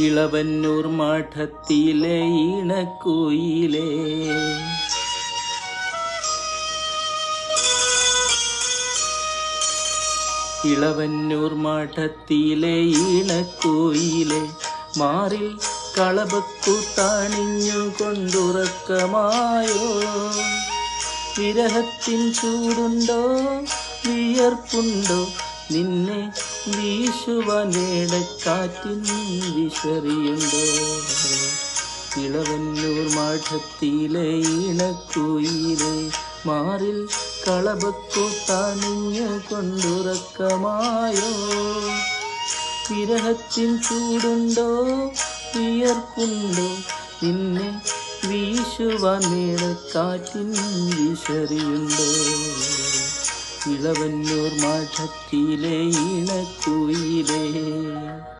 ഇളവന്നൂർ മഠത്തിലെ ഇണക്കുയിലേ, ഇളവന്നൂർ മഠത്തിലെ ഇണക്കുയിലേ, മാറിൽ കളഭക്കൂത്തണിഞ്ഞു കൊണ്ടുറക്കമായോ? വിരഹത്തിൻ ചൂടുണ്ടോ, വിയർപ്പുണ്ടോ, നിന്നെ വീശുവാൻ വേടക്കാറ്റിൻ വിശറിയുണ്ടോ? ഇളവന്നൂർ മഠത്തിലെ ഇണക്കുയിലേ, മാറിൽ കളഭക്കൂത്തണിഞ്ഞു കൊണ്ടുറക്കമായോ? വിരഹത്തിൻ ചൂടുണ്ടോ, വിയർപ്പുണ്ടോ, നിന്നെ വീശുവാൻ വേടക്കാറ്റിൻ വിശറിയുണ്ടോ? ഇളവന്നൂർ മഠത്തിലെ ഇണക്കുയിലേ.